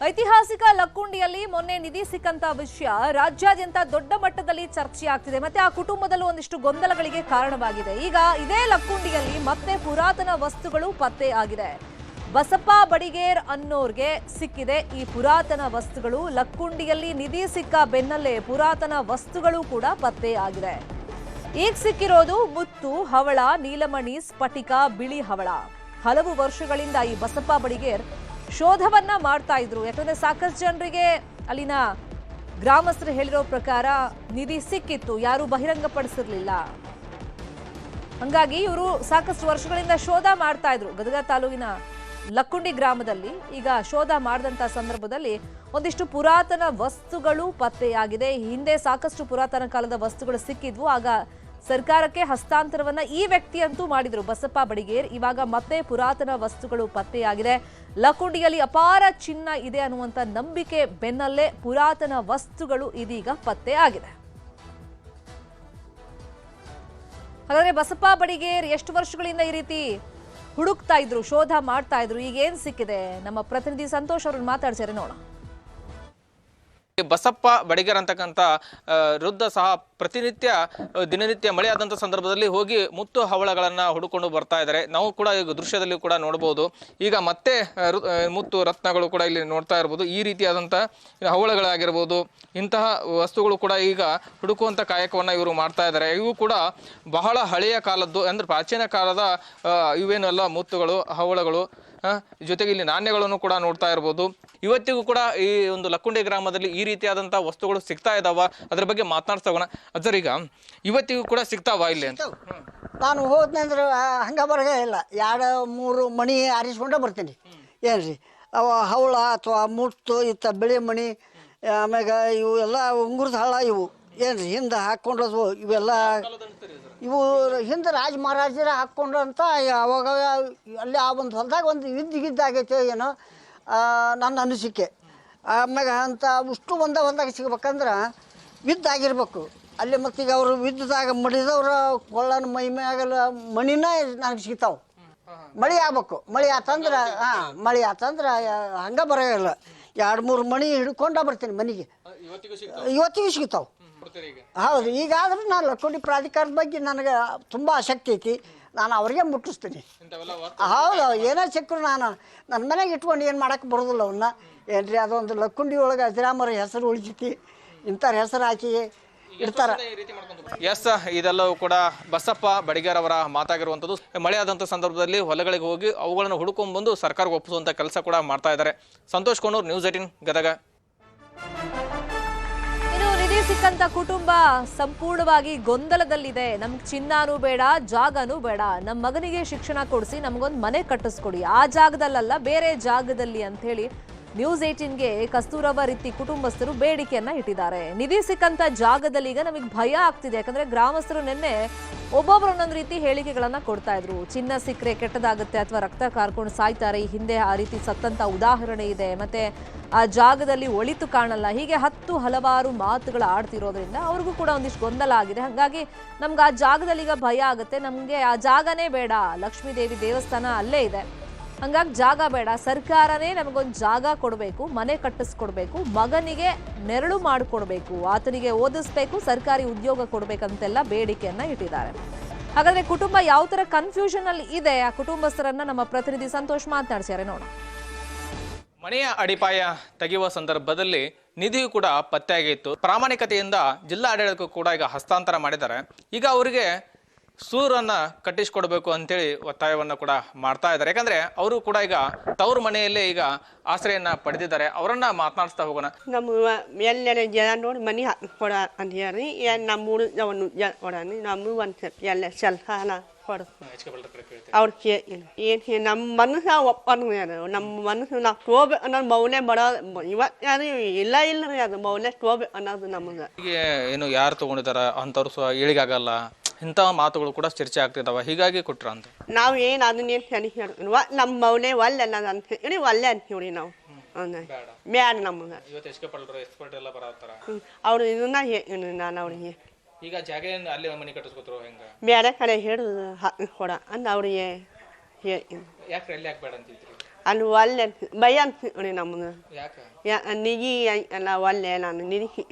ಐತಿಹಾಸಿಕ ಲಕ್ಕುಂಡಿಯಲ್ಲಿ ಮೊನ್ನೆ ನಿಧಿ ಸಿಕ್ಕಂತ ವಿಷಯ ರಾಜ್ಯಾದ್ಯಂತ ದೊಡ್ಡ ಮಟ್ಟದಲ್ಲಿ ಚರ್ಚೆ ಆಗ್ತಿದೆ. ಮತ್ತೆ ಆ ಕುಟುಂಬದಲ್ಲೂ ಒಂದಿಷ್ಟು ಗೊಂದಲಗಳಿಗೆ ಕಾರಣವಾಗಿದೆ. ಈಗ ಇದೇ ಲಕ್ಕುಂಡಿಯಲ್ಲಿ ಮತ್ತೆ ಪುರಾತನ ವಸ್ತುಗಳು ಪತ್ತೆ ಆಗಿದೆ. ಬಸಪ್ಪ ಬಡಿಗೇರ್ ಅನ್ನೋರ್ಗೆ ಸಿಕ್ಕಿದೆ ಈ ಪುರಾತನ ವಸ್ತುಗಳು. ಲಕ್ಕುಂಡಿಯಲ್ಲಿ ನಿಧಿ ಸಿಕ್ಕ ಬೆನ್ನಲ್ಲೇ ಪುರಾತನ ವಸ್ತುಗಳು ಕೂಡ ಪತ್ತೆ ಆಗಿದೆ. ಈಗ ಸಿಕ್ಕಿರೋದು ಮುತ್ತು, ಹವಳ, ನೀಲಮಣಿ, ಸ್ಫಟಿಕ, ಬಿಳಿ ಹವಳ. ಹಲವು ವರ್ಷಗಳಿಂದ ಈ ಬಸಪ್ಪ ಬಡಿಗೇರ್ ಶೋಧವನ್ನ ಮಾಡ್ತಾ ಇದ್ರು. ಯಾಕಂದ್ರೆ ಸಾಕಷ್ಟು ಜನರಿಗೆ ಅಲ್ಲಿನ ಗ್ರಾಮಸ್ಥರು ಹೇಳಿರೋ ಪ್ರಕಾರ ನಿಧಿ ಸಿಕ್ಕಿತ್ತು, ಯಾರು ಬಹಿರಂಗಪಡಿಸಿರ್ಲಿಲ್ಲ. ಹಂಗಾಗಿ ಇವರು ಸಾಕಷ್ಟು ವರ್ಷಗಳಿಂದ ಶೋಧ ಮಾಡ್ತಾ ಇದ್ರು. ಗದಗ ತಾಲೂಕಿನ ಲಕ್ಕುಂಡಿ ಗ್ರಾಮದಲ್ಲಿ ಈಗ ಶೋಧ ಮಾಡಿದಂತ ಸಂದರ್ಭದಲ್ಲಿ ಒಂದಿಷ್ಟು ಪುರಾತನ ವಸ್ತುಗಳು ಪತ್ತೆಯಾಗಿದೆ. ಹಿಂದೆ ಸಾಕಷ್ಟು ಪುರಾತನ ಕಾಲದ ವಸ್ತುಗಳು ಸಿಕ್ಕಿದ್ವು. ಆಗ ಸರ್ಕಾರಕ್ಕೆ ಹಸ್ತಾಂತರವನ್ನ ಈ ವ್ಯಕ್ತಿಯಂತೂ ಮಾಡಿದ್ರು ಬಸಪ್ಪ ಬಡಿಗೇರ್. ಇವಾಗ ಮತ್ತೆ ಪುರಾತನ ವಸ್ತುಗಳು ಪತ್ತೆಯಾಗಿದೆ. ಲಕ್ಕುಂಡಿಯಲ್ಲಿ ಅಪಾರ ಚಿನ್ನ ಇದೆ ಅನ್ನುವಂತ ನಂಬಿಕೆ ಬೆನ್ನಲ್ಲೇ ಪುರಾತನ ವಸ್ತುಗಳು ಇದೀಗ ಪತ್ತೆ ಆಗಿದೆ. ಹಾಗಾದ್ರೆ ಬಸಪ್ಪ ಬಡಿಗೇರ್ ಎಷ್ಟು ವರ್ಷಗಳಿಂದ ಈ ರೀತಿ ಹುಡುಕ್ತಾ ಇದ್ರು, ಶೋಧ ಮಾಡ್ತಾ ಇದ್ರು, ಈಗ ಏನ್ ಸಿಕ್ಕಿದೆ? ನಮ್ಮ ಪ್ರತಿನಿಧಿ ಸಂತೋಷ್ ಅವ್ರನ್ನ ಮಾತಾಡ್ತಾರೆ ನೋಡೋಣ. ಬಸಪ್ಪ ಬಡಿಗೇರ್ ಅಂತಕ್ಕಂಥ ವೃದ್ಧ ಸಹ ಪ್ರತಿನಿತ್ಯ ದಿನನಿತ್ಯ ಮಳೆ ಆದಂಥ ಸಂದರ್ಭದಲ್ಲಿ ಹೋಗಿ ಮುತ್ತು ಹವಳಗಳನ್ನು ಹುಡುಕೊಂಡು ಬರ್ತಾ ಇದ್ದಾರೆ. ನಾವು ಕೂಡ ಈಗ ದೃಶ್ಯದಲ್ಲಿ ಕೂಡ ನೋಡ್ಬೋದು. ಈಗ ಮತ್ತೆ ಮುತ್ತು ರತ್ನಗಳು ಕೂಡ ಇಲ್ಲಿ ನೋಡ್ತಾ ಇರ್ಬೋದು. ಈ ರೀತಿಯಾದಂಥ ಹವಳಗಳಾಗಿರ್ಬೋದು, ಇಂತಹ ವಸ್ತುಗಳು ಕೂಡ ಈಗ ಹುಡುಕುವಂಥ ಕಾಯಕವನ್ನು ಇವರು ಮಾಡ್ತಾ ಇದ್ದಾರೆ. ಇವು ಕೂಡ ಬಹಳ ಹಳೆಯ ಕಾಲದ್ದು, ಅಂದ್ರೆ ಪ್ರಾಚೀನ ಕಾಲದ ಇವೇನೆಲ್ಲ ಮುತ್ತುಗಳು, ಹವಳಗಳು, ಜೊತೆಗೆ ಇಲ್ಲಿ ನಾಣ್ಯಗಳನ್ನು ಕೂಡ ನೋಡ್ತಾ ಇರ್ಬೋದು. ಇವತ್ತಿಗೂ ಕೂಡ ಈ ಒಂದು ಲಕ್ಕುಂಡಿ ಗ್ರಾಮದಲ್ಲಿ ಈ ರೀತಿಯಾದಂಥ ವಸ್ತುಗಳು ಸಿಗ್ತಾ ಇದಾವ, ಅದ್ರ ಬಗ್ಗೆ ಮಾತನಾಡ್ಸೋಣ. ಅಜ್ಜರ್, ಈಗ ಇವತ್ತಿಗೂ ಕೂಡ ಸಿಗ್ತಾವ ಇಲ್ಲಿ ಅಂತ? ನಾನು ಹೋದ್ನಂದ್ರೆ ಹಂಗೆ ಬರಗೇ ಇಲ್ಲ, 2-3 ಮಣಿ ಆರಿಸ್ಕೊಂಡೇ ಬರ್ತೀನಿ. ಏನ್ರಿ ಅವ ಹವಳ ಅಥವಾ ಮುತ್ತು ಇತ್ತ ಬಿಳಿ ಮಣಿ, ಆಮ್ಯಾಗ ಇವು ಎಲ್ಲ ಉಂಗುರದ ಹಳ್ಳ, ಇವು ಏನ್ರಿ ಹಿಂದೆ ಹಾಕ್ಕೊಂಡ್ರದು ಇವೆಲ್ಲ ಇವು ಹಿಂದೆ ರಾಜ ಮಹಾರಾಜರ ಹಾಕ್ಕೊಂಡ್ರಂತ. ಅವಾಗ ಅಲ್ಲಿ ಆ ಒಂದು ಹೊಲದಾಗ ಒಂದು ಗಿದ್ದಾಗೈತೆ ಏನೋ ನನ್ನ ಅನಿಸಿಕೆ. ಆಮ್ಯಾಗ ಅಂತ ಅಷ್ಟು ಹೊಲದಾಗ ಸಿಗ್ಬೇಕಂದ್ರೆ ವಿದ್ದಾಗಿರ್ಬೇಕು ಅಲ್ಲಿ. ಮತ್ತೀಗ ಅವರು ವಿದ್ದಾಗ ಮಡಿದವ್ರ ಕೊಳ್ಳನ ಮೈ ಮ್ಯಾಗಲ್ಲ ಮಣಿನ ನನಗೆ ಸಿಗ್ತಾವೆ. ಮಳೆ ಆಗ್ಬೇಕು, ಮಳೆ ಆತಂದ್ರೆ ಮಳೆ ಆತಂದ್ರೆ ಹಂಗೆ ಬರೋಲ್ಲ. 2-3 ಮಣಿ ಹಿಡ್ಕೊಂಡ ಬರ್ತೀನಿ ಮನೆಗೆ. ಇವತ್ತಿಗೂ ಸಿಗ್ತಾವೆ. ಹೌದು, ಈಗಾದ್ರೂ ನಾನು ಲಕ್ಕುಂಡಿ ಪ್ರಾಧಿಕಾರದ ಬಗ್ಗೆ ನನಗೆ ತುಂಬ ಆಸಕ್ತಿ ಐತಿ. ನಾನು ಅವ್ರಿಗೆ ಮುಟ್ಟಿಸ್ತೀನಿ. ಹೌದು, ಏನೋ ಸಿಕ್ಕರು ನಾನು ನನ್ನ ಮನೆಗೆ ಇಟ್ಕೊಂಡು ಏನು ಮಾಡೋಕ್ಕೆ ಬರೋದಿಲ್ಲ ಅವನ್ನ. ಏನ್ರಿ ಅದೊಂದು ಲಕ್ಕುಂಡಿ ಒಳಗೆ ಅಜರಾಮರ ಹೆಸರು ಉಳಿತೈತಿ, ಇಂಥವ್ರ ಹೆಸರು ಹಾಕಿ ಇಡ್ತಾರ. ಎಸ್, ಇದೆಲ್ಲವೂ ಕೂಡ ಬಸಪ್ಪ ಬಡಿಗೇರ್ ಅವರ ಮಾತಾಗಿರುವಂಥದ್ದು. ಮಳೆ ಆದಂಥ ಸಂದರ್ಭದಲ್ಲಿ ಹೊಲಗಳಿಗೆ ಹೋಗಿ ಅವುಗಳನ್ನು ಹುಡುಕೊಂಡು ಬಂದು ಸರ್ಕಾರಕ್ಕೆ ಒಪ್ಪಿಸುವಂಥ ಕೆಲಸ ಕೂಡ ಮಾಡ್ತಾ ಇದ್ದಾರೆ. ಸಂತೋಷ್ ಕೋನೂರ್, ನ್ಯೂಸ್ 18 ಗದಗ. ಸಿಕ್ಕಂತ ಕುಟುಂಬ ಸಂಪೂರ್ಣವಾಗಿ ಗೊಂದಲದಲ್ಲಿದೆ. ನಮ್ಗೆ ಚಿನ್ನನೂ ಬೇಡ, ಜಾಗನೂ ಬೇಡ, ನಮ್ಮ ಮಗನಿಗೆ ಶಿಕ್ಷಣ ಕೊಡಿಸಿ ನಮಗೊಂದು ಮನೆ ಕಟ್ಟಿಸ್ಕೊಡಿ, ಆ ಜಾಗದಲ್ಲ ಬೇರೆ ಜಾಗದಲ್ಲಿ ಅಂತ ಹೇಳಿ ನ್ಯೂಸ್ 18ಗೆ ಕಸ್ತೂರಬಾ ರೀತಿ ಕುಟುಂಬಸ್ಥರು ಬೇಡಿಕೆಯನ್ನ ಇಟ್ಟಿದ್ದಾರೆ. ನಿಧಿ ಸಿಕ್ಕಂತ ಜಾಗದಲ್ಲಿ ಈಗ ನಮಗೆ ಭಯ ಆಗ್ತಿದೆ. ಯಾಕಂದ್ರೆ ಗ್ರಾಮಸ್ಥರು ನಿನ್ನೆ ಒಬ್ಬೊಬ್ರು ಒಂದೊಂದು ರೀತಿ ಹೇಳಿಕೆಗಳನ್ನ ಕೊಡ್ತಾ ಇದ್ರು. ಚಿನ್ನ ಸಿಕ್ಕರೆ ಕೆಟ್ಟದಾಗುತ್ತೆ ಅಥವಾ ರಕ್ತ ಕಾರ್ಕೊಂಡು ಸಾಯ್ತಾರೆ, ಈ ಹಿಂದೆ ಆ ರೀತಿ ಸತ್ತಂತ ಉದಾಹರಣೆ ಇದೆ, ಮತ್ತೆ ಆ ಜಾಗದಲ್ಲಿ ಒಳಿತು ಕಾಣಲ್ಲ, ಹೀಗೆ ಹಲವಾರು ಮಾತುಗಳು ಆಡ್ತಿರೋದ್ರಿಂದ ಅವ್ರಿಗೂ ಕೂಡ ಒಂದಿಷ್ಟು ಗೊಂದಲ ಆಗಿದೆ. ಹಾಗಾಗಿ ನಮ್ಗೆ ಆ ಜಾಗದಲ್ಲಿ ಈಗ ಭಯ ಆಗುತ್ತೆ, ನಮ್ಗೆ ಆ ಜಾಗನೇ ಬೇಡ, ಲಕ್ಷ್ಮೀ ದೇವಿ ದೇವಸ್ಥಾನ ಅಲ್ಲೇ ಇದೆ, ಹಂಗಾಗಿ ಜಾಗ ಬೇಡ, ಸರ್ಕಾರನೇ ನಮಗೊಂದು ಜಾಗ ಕೊಡಬೇಕು, ಮನೆ ಕಟ್ಟಿಸ್ಕೊಡ್ಬೇಕು, ಮಗನಿಗೆ ನೆರಳು ಮಾಡಿಕೊಡ್ಬೇಕು, ಆತನಿಗೆ ಓದಿಸ್ಬೇಕು, ಸರ್ಕಾರಿ ಉದ್ಯೋಗ ಕೊಡ್ಬೇಕಂತೆಲ್ಲ ಬೇಡಿಕೆಯನ್ನ ಇಟ್ಟಿದ್ದಾರೆ. ಹಾಗಾದ್ರೆ ಕುಟುಂಬ ಯಾವ ತರ ಕನ್ಫ್ಯೂಷನ್ ಅಲ್ಲಿ ಇದೆ, ಆ ಕುಟುಂಬಸ್ಥರನ್ನ ನಮ್ಮ ಪ್ರತಿನಿಧಿ ಸಂತೋಷ್ ಮಾತನಾಡ್ಸ್ಯಾರೆ ನೋಡೋಣ. ಮನೆಯ ಅಡಿಪಾಯ ತೆಗೆಯುವ ಸಂದರ್ಭದಲ್ಲಿ ನಿಧಿಯು ಕೂಡ ಪತ್ತೆಯಾಗಿತ್ತು. ಪ್ರಾಮಾಣಿಕತೆಯಿಂದ ಜಿಲ್ಲಾ ಆಡಳಿತಕ್ಕೂ ಕೂಡ ಈಗ ಹಸ್ತಾಂತರ ಮಾಡಿದ್ದಾರೆ. ಈಗ ಅವರಿಗೆ ಸೂರನ್ನ ಕಟ್ಟಿಸಿಕೊಡ್ಬೇಕು ಅಂತೇಳಿ ಒತ್ತಾಯವನ್ನ ಕೂಡ ಮಾಡ್ತಾ ಇದ್ದಾರೆ. ಯಾಕಂದ್ರೆ ಅವರು ಕೂಡ ಈಗ ತವ್ರ ಮನೆಯಲ್ಲೇ ಈಗ ಆಶ್ರಯನ್ನ ಪಡೆದಿದ್ದಾರೆ. ಅವರನ್ನ ಮಾತನಾಡಿಸ್ತಾ ಹೋಗೋಣ. ನಮ್ಮ ಎಲ್ಲರ ಜನ ನೋಡಿ ಮನೆ ಹಾಕೊಡ ಅಂತ ಹೇಳಿ ನಮ್ಮೂರು ನಮ್ಮ ಒಂದು ಎಲ್ಲ ಸಲಹಾನ ಅವ್ರ ಏನು ನಮ್ಮ ಮನಸ್ಸು ಒಪ್ಪಂದು, ನಮ್ಮ ಮನಸ್ಸು ನಾವು ತೋಬೆ ಅನ್ನೋದು ಮೌಲ್ಯ ಬರೋ ಇವತ್ತು ಇಲ್ಲ ರೀ, ಅದು ಮೌಲ್ಯ ತೋಬೆ ಅನ್ನೋದು ನಮಗೆ. ಈಗ ಏನು ಯಾರು ತಗೊಂಡಿದಾರ ಅಂಥವ್ರು ಏಳಿಗಾಗಲ್ಲ, ಇಂಥ ಮಾತುಗಳು ಕೂಡ ಚರ್ಚೆ ಆಗ್ತಿದಾವ, ಹೀಗಾಗಿ ಕೊಟ್ರ ಅಂತ ನಾವು ಏನು ಅದನ್ನೇನು ಸರಿ ಹೇಳಿ ನಮ್ಮ ಮೌಲ್ಯ ಒಲ್ಲೆ ಅನ್ನೋದು ಅಂತ ಹೇಳಿ ಒಲ್ಲೆ ಅಂತ ಹೇಳಿ ನಾವು ಬ್ಯಾಡ ನಮಗೆ. ಅವ್ರು ಇದನ್ನ ನಾನು ಅವ್ರಿಗೆ ಈಗ ಜಾಗ ಅಲ್ಲಿ ಮನೆ ಕಟ್ಟಿಸ್ಕೊತಾರೋ ಹೆಂಗ ಬೇರೆ ಕಡೆ ಹಿಡಿದು ಕೊಡ ಅಂದ ಅವ್ರಿಗೆ ಯಾಕೆ ಅಲ್ಲಿ ಯಾಕೆ ಬೇಡ ಅಂತಿದ್ರಿ? ಅಲ್ಲಿ ಒಲ್ಲೆ ಭಯ ಅನ್ಸ್ರಿ ನಮ್ಗೆ ಯಾಕೆ ನಿಗಿ ಎಲ್ಲ ಒಲ್ಲೆ ನಾನು ನಿಧಿ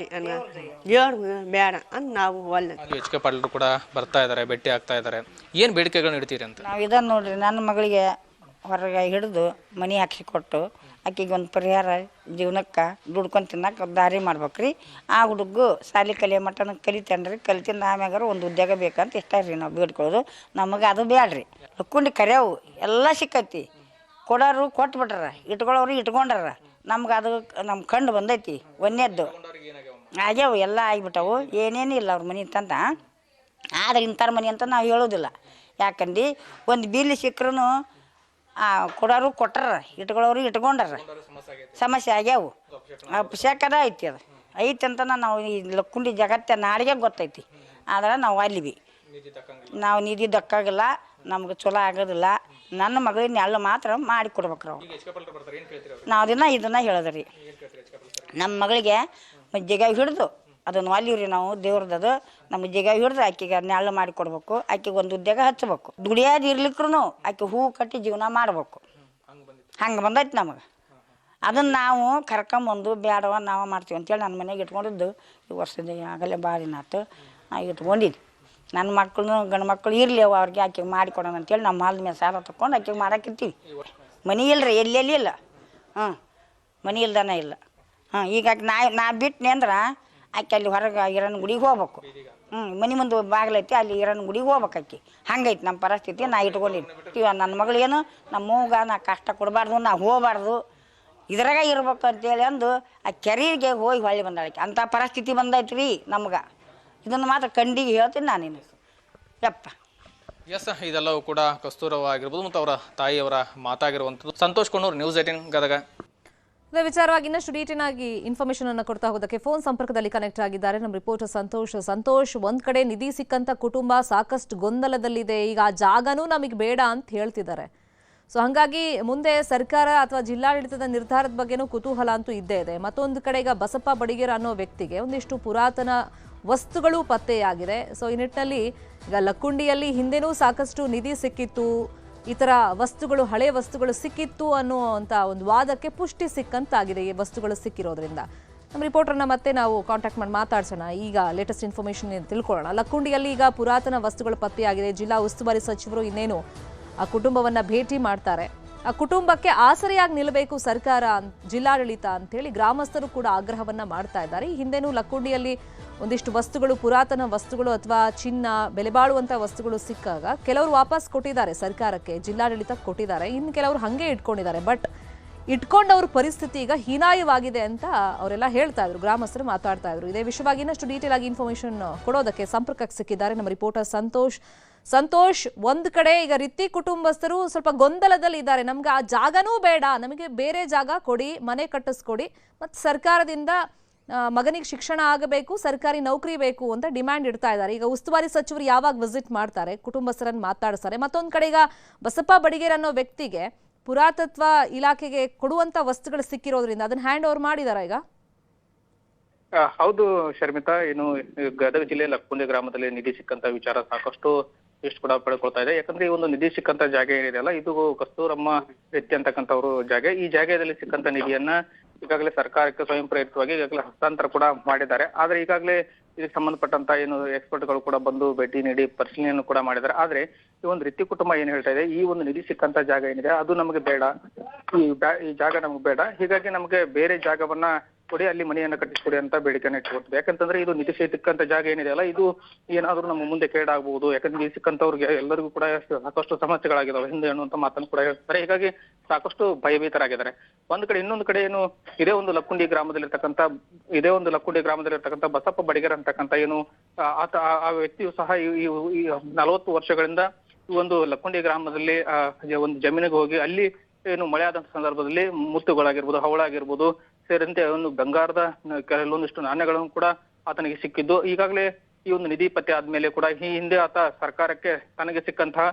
ಜೋರ್ ಬೇಡ ಅಂತ ನಾವು ಒಲ್ಲೆ. ಎಚ್ ಕೆ ಪಾಟೀಲ್ ಕೂಡ ಬರ್ತಾ ಇದ್ದಾರೆ, ಭೇಟಿ ಆಗ್ತಾ ಇದ್ದಾರೆ. ಏನು ಬೇಡಿಕೆಗಳನ್ನ ಇಡ್ತೀರಿ ಅಂತ? ನಾವು ಇದನ್ನು ನೋಡ್ರಿ, ನನ್ನ ಮಗಳಿಗೆ ಹೊರಗೆ ಹಿಡಿದು ಮನೆ ಹಾಕ್ಸಿ ಕೊಟ್ಟು ಆಕೆಗೆ ಒಂದು ಪರಿಹಾರ ಜೀವನಕ್ಕೆ ದುಡ್ಕೊಂಡು ತಿನ್ನಕ್ಕೆ ದಾರಿ ಮಾಡ್ಬೇಕ್ರಿ. ಆ ಹುಡುಗು ಸಾಲಿ ಕಲಿಯೋ ಮಟ್ಟನ ಕಲಿತಾನೆ ರೀ, ಕಲಿತಿಂದ ಆಮ್ಯಾಗಾರ ಒಂದು ಉದ್ಯೋಗ ಬೇಕಂತ ಇಷ್ಟ ರೀ ನಾವು ಬೇಡ್ಕೊಳ್ಳೋದು. ನಮಗೆ ಅದು ಬ್ಯಾಡ್ರಿ. ಲಕ್ಕುಂಡಿ ಕರೆಯವು ಎಲ್ಲ ಸಿಕ್ಕೈತಿ, ಕೊಡೋರು ಕೊಟ್ಬಿಟ್ರ, ಇಟ್ಕೊಳ್ಳೋರು ಇಟ್ಕೊಂಡಾರ. ನಮ್ಗೆ ಅದು ನಮ್ಮ ಕಂಡು ಬಂದೈತಿ. ಒಂದೇದ್ದು ಆಗ್ಯಾವು, ಎಲ್ಲ ಆಗಿಬಿಟ್ಟವು, ಏನೇನು ಇಲ್ಲ ಅವ್ರ ಮನೆ ತಂದ. ಆದ್ರೆ ಇಂಥರ ಮನೆ ಅಂತ ನಾವು ಹೇಳೋದಿಲ್ಲ. ಯಾಕಂದು ಒಂದು ಬೀಲಿ ಸಿಕ್ಕರೂ ಕೊಡೋರು ಕೊಟ್ಟಾರ, ಇಟ್ಕೊಳ್ಳೋರು ಇಟ್ಕೊಂಡಾರ. ಸಮಸ್ಯೆ ಆಗ್ಯಾವು, ಅಪಶಕದ ಐತಿ. ಅದು ಐತಿ ಅಂತ ನಾವು ಈ ಲಕ್ಕುಂಡಿ ಜಗತ್ತೆ ನಾಡಿಗೆ ಗೊತ್ತೈತಿ. ಆದ್ರೆ ನಾವು ಅಲ್ಲಿವಿ ನಾವು ನಿಧಿ ದಕ್ಕಾಗಿಲ್ಲ, ನಮ್ಗೆ ಚಲೋ ಆಗೋದಿಲ್ಲ. ನನ್ನ ಮಗಳಿನ ಎಲ್ಲ ಮಾತ್ರ ಮಾಡಿ ಕೊಡ್ಬೇಕ್ರಿ ಅವ್ರು. ನಾವು ಇದನ್ನ ಹೇಳೋದ್ರಿ, ನಮ್ಮ ಮಗಳಿಗೆ ಮಜ್ಜಿಗೆ ಹಿಡಿದು ಅದನ್ನು ಅಲ್ಲಿವ್ರಿ ನಾವು ದೇವ್ರದ್ದು ನಮ್ಮ ಮಜ್ಜಿಗೆ ಹಿಡಿದು ಆಕೆಗೆ ನೆಳ್ಳು ಮಾಡಿ ಕೊಡ್ಬೇಕು. ಆಕೆಗೆ ಒಂದು ಉದ್ಯೋಗ ಹಚ್ಬೇಕು. ದುಡಿಯೋದು ಇರ್ಲಿಕ್ರು ಆಕೆ ಹೂ ಕಟ್ಟಿ ಜೀವನ ಮಾಡ್ಬೇಕು. ಹಂಗೆ ಬಂದೈತಿ ನಮಗೆ. ಅದನ್ನು ನಾವು ಕರ್ಕೊಂಬಂದು ಬೇಡವ ನಾವು ಮಾಡ್ತೀವಿ ಅಂತೇಳಿ ನನ್ನ ಮನೆಗೆ ಇಟ್ಕೊಂಡಿದ್ದು ಈ ವರ್ಷದ ಆಗಲೇ ಭಾಳ ದಿನ ಆಯ್ತು. ನಾವು ಇಟ್ಕೊಂಡಿದ್ದು ನನ್ನ ಮಕ್ಕಳು ಗಂಡು ಮಕ್ಕಳು ಇರಲಿ ಅವ್ರಿಗೆ ಆಕೆಗೆ ಮಾಡಿ ಕೊಡೋಣ ಅಂತೇಳಿ ನಮ್ಮ ಮಾಲ್ದ ಮೇಲೆ ಸಾಲ ತೊಗೊಂಡು ಆಕೆಗೆ ಮಾಡಾಕಿರ್ತೀವಿ. ಮನೆ ಇಲ್ಲರಿ, ಎಲ್ಲೆಲ್ಲಿ ಇಲ್ಲ. ಮನೆ ಇಲ್ದಾನ ಇಲ್ಲ. ಈಗ ನಾ ಬಿಟ್ಟನೆ ಅಂದ್ರೆ ಆಕೆ ಅಲ್ಲಿ ಹೊರಗೆ ಈರಣ್ಣ ಗುಡಿಗೆ ಹೋಗ್ಬೇಕು. ಮನೆ ಮುಂದೆ ಬಾಗಿಲೈತಿ, ಅಲ್ಲಿ ಈರಣ್ಣ ಗುಡಿಗೆ ಹೋಗ್ಬೇಕು ಆಕೆ. ಹಂಗೈತಿ ನಮ್ಮ ಪರಿಸ್ಥಿತಿ. ನಾ ಇಟ್ಕೊಂಡಿದ್ದು ನನ್ನ ಮಗಳು ಏನು ನಮ್ಮ ಮೂಗ ನಾ ಕಷ್ಟ ಕೊಡಬಾರ್ದು, ನಾ ಹೋಗಬಾರ್ದು, ಇದ್ರಾಗ ಇರ್ಬೇಕು ಅಂತೇಳಿ ಅಂದು ಆ ಕೆರೆಗೆ ಹೋಗಿ ಹೊಳ್ಳಿ ಬಂದಾಳಕ್ಕೆ. ಅಂಥ ಪರಿಸ್ಥಿತಿ ಬಂದೈತಿ ರೀ ನಮ್ಗೆ. ಇದನ್ನು ಮಾತ್ರ ಕಂಡಿಗೆ ಹೇಳ್ತೀನಿ ನಾನೇನು ಯಪ್ಪ. ಎಸ್, ಇದೆಲ್ಲವೂ ಕೂಡ ಕಸ್ತೂರವ ಆಗಿರ್ಬೋದು ಮತ್ತು ಅವರ ತಾಯಿಯವರ ಮಾತಾಗಿರುವಂಥದ್ದು. ಸಂತೋಷ್ ಕೊಣ್ಣೂರು, ನ್ಯೂಸ್ 18 ಗದಗ. ಇದೇ ವಿಚಾರವಾಗಿ ಇನ್ನಷ್ಟು ಡೀಟೇಲ್ ಆಗಿ ಇನ್ಫಾರ್ಮೇಶನ್ ಅನ್ನು ಕೊಡ್ತಾ ಹೋಗೋದಕ್ಕೆ ಫೋನ್ ಸಂಪರ್ಕದಲ್ಲಿ ಕನೆಕ್ಟ್ ಆಗಿದ್ದಾರೆ ನಮ್ಮ ರಿಪೋರ್ಟರ್ ಸಂತೋಷ್. ಒಂದ್ ಕಡೆ ನಿಧಿ ಸಿಕ್ಕಂತ ಕುಟುಂಬ ಸಾಕಷ್ಟು ಗೊಂದಲದಲ್ಲಿದೆ. ಈಗ ಆ ಜಾಗನೂ ನಮಗೆ ಬೇಡ ಅಂತ ಹೇಳ್ತಿದ್ದಾರೆ. ಸೊ ಹಾಗಾಗಿ ಮುಂದೆ ಸರ್ಕಾರ ಅಥವಾ ಜಿಲ್ಲಾಡಳಿತದ ನಿರ್ಧಾರದ ಬಗ್ಗೆನೂ ಕುತೂಹಲ ಅಂತೂ ಇದ್ದೇ ಇದೆ. ಮತ್ತೊಂದು ಕಡೆ ಈಗ ಬಸಪ್ಪ ಬಡಿಗೇರ ಅನ್ನೋ ವ್ಯಕ್ತಿಗೆ ಒಂದಿಷ್ಟು ಪುರಾತನ ವಸ್ತುಗಳು ಪತ್ತೆಯಾಗಿದೆ. ಸೊ ಈ ನಿಟ್ಟಿನಲ್ಲಿ ಈಗ ಲಕ್ಕುಂಡಿಯಲ್ಲಿ ಹಿಂದೆನೂ ಸಾಕಷ್ಟು ನಿಧಿ ಸಿಕ್ಕಿತ್ತು, ಈ ಥರ ವಸ್ತುಗಳು, ಹಳೆ ವಸ್ತುಗಳು ಸಿಕ್ಕಿತ್ತು ಅನ್ನುವಂಥ ಒಂದು ವಾದಕ್ಕೆ ಪುಷ್ಟಿ ಸಿಕ್ಕಂತಾಗಿದೆ ಈ ವಸ್ತುಗಳು ಸಿಕ್ಕಿರೋದ್ರಿಂದ. ನಮ್ಮ ರಿಪೋರ್ಟರ್ನ ಮತ್ತೆ ನಾವು ಕಾಂಟ್ಯಾಕ್ಟ್ ಮಾಡಿ ಮಾತಾಡ್ಸೋಣ. ಈಗ ಲೇಟೆಸ್ಟ್ ಇನ್ಫಾರ್ಮೇಷನ್ ತಿಳ್ಕೊಳ್ಳೋಣ. ಲಕ್ಕುಂಡಿಯಲ್ಲಿ ಈಗ ಪುರಾತನ ವಸ್ತುಗಳು ಪತ್ತೆಯಾಗಿದೆ. ಜಿಲ್ಲಾ ಉಸ್ತುವಾರಿ ಸಚಿವರು ಇನ್ನೇನು ಆ ಕುಟುಂಬವನ್ನು ಭೇಟಿ ಮಾಡ್ತಾರೆ. ಆ ಕುಟುಂಬಕ್ಕೆ ಆಸರೆಯಾಗಿ ನಿಲ್ಲಬೇಕು ಸರ್ಕಾರ, ಜಿಲ್ಲಾಡಳಿತ ಅಂತೇಳಿ ಗ್ರಾಮಸ್ಥರು ಕೂಡ ಆಗ್ರಹವನ್ನ ಮಾಡ್ತಾ ಇದ್ದಾರೆ. ಈ ಹಿಂದೆನೂ ಲಕ್ಕುಂಡಿಯಲ್ಲಿ ಒಂದಿಷ್ಟು ವಸ್ತುಗಳು, ಪುರಾತನ ವಸ್ತುಗಳು ಅಥವಾ ಚಿನ್ನ, ಬೆಲೆ ಬಾಳುವಂಥ ವಸ್ತುಗಳು ಸಿಕ್ಕಾಗ ಕೆಲವರು ವಾಪಸ್ ಕೊಟ್ಟಿದ್ದಾರೆ ಸರ್ಕಾರಕ್ಕೆ, ಜಿಲ್ಲಾಡಳಿತಕ್ಕೆ ಕೊಟ್ಟಿದ್ದಾರೆ. ಇನ್ನು ಕೆಲವರು ಹಾಗೆ ಇಟ್ಕೊಂಡಿದ್ದಾರೆ. ಬಟ್ ಇಟ್ಕೊಂಡವ್ರ ಪರಿಸ್ಥಿತಿ ಈಗ ಹೀನಾಯವಾಗಿದೆ ಅಂತ ಅವರೆಲ್ಲ ಹೇಳ್ತಾ ಇದ್ರು, ಗ್ರಾಮಸ್ಥರು ಮಾತಾಡ್ತಾ ಇದ್ರು. ಇದೇ ವಿಷಯವಾಗಿ ಇನ್ನಷ್ಟು ಡೀಟೇಲ್ ಆಗಿ ಇನ್ಫಾರ್ಮೇಶನ್ ಕೊಡೋದಕ್ಕೆ ಸಂಪರ್ಕಕ್ಕೆ ಸಿಕ್ಕಿದ್ದಾರೆ ನಮ್ಮ ರಿಪೋರ್ಟರ್ ಸಂತೋಷ್. ಒಂದ್ ಕಡೆ ಈಗ ರಿತ್ತಿ ಕುಟುಂಬಸ್ಥರು ಸ್ವಲ್ಪ ಗೊಂದಲದಲ್ಲಿ ಇದ್ದಾರೆ. ನಮ್ಗೆ ಆ ಜಾಗನೂ ಬೇಡ, ನಮಗೆ ಬೇರೆ ಜಾಗ ಕೊಡಿ, ಮನೆ ಕಟ್ಟಿಸ್ಕೊಡಿ, ಮತ್ತು ಸರ್ಕಾರದಿಂದ ಮಗನಿಗೆ ಶಿಕ್ಷಣ ಆಗಬೇಕು, ಸರ್ಕಾರಿ ನೌಕರಿ ಬೇಕು ಅಂತ ಡಿಮ್ಯಾಂಡ್ ಇಡ್ತಾ ಇದ್ದಾರೆ. ಈಗ ಉಸ್ತುವಾರಿ ಸಚಿವರು ಯಾವಾಗ ವಿಸಿಟ್ ಮಾಡ್ತಾರೆ, ಕುಟುಂಬಸ್ಥರನ್ನು ಮಾತಾಡಿಸ್ತಾರೆ. ಮತ್ತೊಂದು ಕಡೆ ಈಗ ಬಸಪ್ಪ ಬಡಿಗೇರ್ ಅನ್ನೋ ವ್ಯಕ್ತಿಗೆ ಪುರಾತತ್ವ ಇಲಾಖೆಗೆ ಕೊಡುವಂತ ವಸ್ತುಗಳು ಸಿಕ್ಕಿರೋದ್ರಿಂದ ಅದನ್ನ ಹ್ಯಾಂಡ್ ಓವರ್ ಮಾಡಿದಾರ ಈಗ? ಹೌದು ಶರ್ಮಿತಾ, ಏನು ಗದಗ ಜಿಲ್ಲೆ ಲಕ್ಕುಂಡಿ ಗ್ರಾಮದಲ್ಲಿ ನಿಧಿ ಸಿಕ್ಕಂತ ವಿಚಾರ ಸಾಕಷ್ಟು ಇಷ್ಟು ಕೂಡ ಪಡ್ಕೊಳ್ತಾ ಇದೆ. ಯಾಕಂದ್ರೆ ಈ ಒಂದು ನಿಧಿ ಸಿಕ್ಕಂತ ಜಾಗ ಏನಿದೆಯಲ್ಲ, ಇದು ಕಸ್ತೂರಮ್ಮ ವ್ಯಕ್ತಿ ಅಂತಕ್ಕಂಥವ್ರು ಜಾಗ. ಈ ಜಾಗದಲ್ಲಿ ಸಿಕ್ಕಂತ ನಿಧಿಯನ್ನ ಈಗಾಗಲೇ ಸರ್ಕಾರಕ್ಕೆ ಸ್ವಯಂ ಪ್ರೇರಿತವಾಗಿ ಈಗಾಗಲೇ ಹಸ್ತಾಂತರ ಕೂಡ ಮಾಡಿದ್ದಾರೆ. ಆದ್ರೆ ಈಗಾಗಲೇ ಇದಕ್ಕೆ ಸಂಬಂಧಪಟ್ಟಂತ ಏನು ಎಕ್ಸ್ಪರ್ಟ್ಗಳು ಕೂಡ ಬಂದು ಭೇಟಿ ನೀಡಿ ಪರಿಶೀಲನೆಯನ್ನು ಕೂಡ ಮಾಡಿದ್ದಾರೆ. ಆದ್ರೆ ಈ ಒಂದು ರೀತಿ ಕುಟುಂಬ ಏನ್ ಹೇಳ್ತಾ ಇದೆ, ಈ ಒಂದು ನಿಧಿ ಸಿಕ್ಕಂತ ಜಾಗ ಏನಿದೆ ಅದು ನಮಗೆ ಬೇಡ, ಈ ಜಾಗ ನಮ್ಗೆ ಬೇಡ, ಹೀಗಾಗಿ ನಮಗೆ ಬೇರೆ ಜಾಗವನ್ನ ಕೊಡಿ, ಅಲ್ಲಿ ಮನೆಯನ್ನ ಕಟ್ಟಿಸ್ಕೊಡಿ ಅಂತ ಬೇಡಿಕೆನ ಇಟ್ಕೊಡ್ತೀವಿ. ಯಾಕಂತಂದ್ರೆ ಇದು ನಿಧಿ ಸಿಕ್ಕಂತ ಜಾಗ ಏನಿದೆ ಅಲ್ಲ, ಇದು ಏನಾದ್ರೂ ನಮ್ಮ ಮುಂದೆ ಕೇಡಾಗಬಹುದು. ಯಾಕಂದ್ರೆ ನಿಧಿ ಸಿಕ್ಕಂತವ್ರಿಗೆ ಎಲ್ಲರಿಗೂ ಕೂಡ ಸಾಕಷ್ಟು ಸಮಸ್ಯೆಗಳಾಗಿದಾವೆ ಹಿಂದೆ ಅನ್ನುವಂತ ಮಾತನ್ನು ಕೂಡ ಹೇಳ್ತಾರೆ. ಹೀಗಾಗಿ ಸಾಕಷ್ಟು ಭಯಭೀತರಾಗಿದ್ದಾರೆ. ಒಂದ್ ಕಡೆ, ಇನ್ನೊಂದು ಕಡೆ ಏನು ಇದೇ ಒಂದು ಲಕ್ಕುಂಡಿ ಗ್ರಾಮದಲ್ಲಿರ್ತಕ್ಕಂಥ ಬಸಪ್ಪ ಬಡಿಗೇರ್ ಅಂತಕ್ಕಂಥ ಏನು ಆ ವ್ಯಕ್ತಿಯು ಸಹ ಈ 40 ವರ್ಷಗಳಿಂದ ಈ ಒಂದು ಲಕ್ಕುಂಡಿ ಗ್ರಾಮದಲ್ಲಿ ಒಂದು ಜಮೀನಿಗೆ ಹೋಗಿ ಅಲ್ಲಿ ಏನು ಮಳೆ ಆದಂತ ಸಂದರ್ಭದಲ್ಲಿ ಮುತ್ತುಗಳಾಗಿರ್ಬೋದು, ಹವಳಾಗಿರ್ಬೋದು ಸೇರಿದಂತೆ ಒಂದು ಬಂಗಾರದ ಕೆಲವೊಂದಿಷ್ಟು ನಾಣ್ಯಗಳನ್ನು ಕೂಡ ಆತನಿಗೆ ಸಿಕ್ಕಿದ್ದು. ಈಗಾಗಲೇ ಈ ಒಂದು ನಿಧಿ ಪತ್ತೆ ಆದ್ಮೇಲೆ ಕೂಡ ಈ ಹಿಂದೆ ಆತ ಸರ್ಕಾರಕ್ಕೆ ತನಗೆ ಸಿಕ್ಕಂತಹ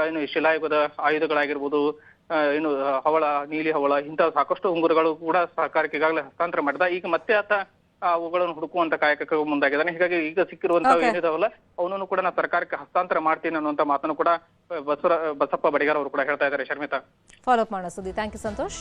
ಏನು ಶಿಲಾಯುಗದ ಆಯುಧಗಳಾಗಿರ್ಬೋದು, ಏನು ಹವಳ, ನೀಲಿ ಹವಳ, ಇಂತಹ ಸಾಕಷ್ಟು ಉಂಗುರಗಳು ಕೂಡ ಸರ್ಕಾರಕ್ಕೆ ಈಗಾಗಲೇ ಹಸ್ತಾಂತರ ಮಾಡಿದ. ಈಗ ಮತ್ತೆ ಆತ ಅವುಗಳನ್ನು ಹುಡುಕುವಂತ ಕಾಯಕಕ್ಕೆ ಮುಂದಾಗಿದ್ದಾನೆ. ಹೀಗಾಗಿ ಈಗ ಸಿಕ್ಕಿರುವಂತಹ ಏನಿದಾವಲ್ಲ ಅವನನ್ನು ಕೂಡ ನಾನು ಸರ್ಕಾರಕ್ಕೆ ಹಸ್ತಾಂತರ ಮಾಡ್ತೀನಿ ಅನ್ನುವಂತ ಮಾತನ್ನು ಕೂಡ ಬಸಪ್ಪ ಬಡಿಗಾರ್ ಅವರು ಕೂಡ ಹೇಳ್ತಾ ಇದ್ದಾರೆ. ಶರ್ಮಿತಾ, ಫಾಲೋ ಅಪ್ ಮಾಡೋ ಸುದ್ದಿ. Thank you Santosh.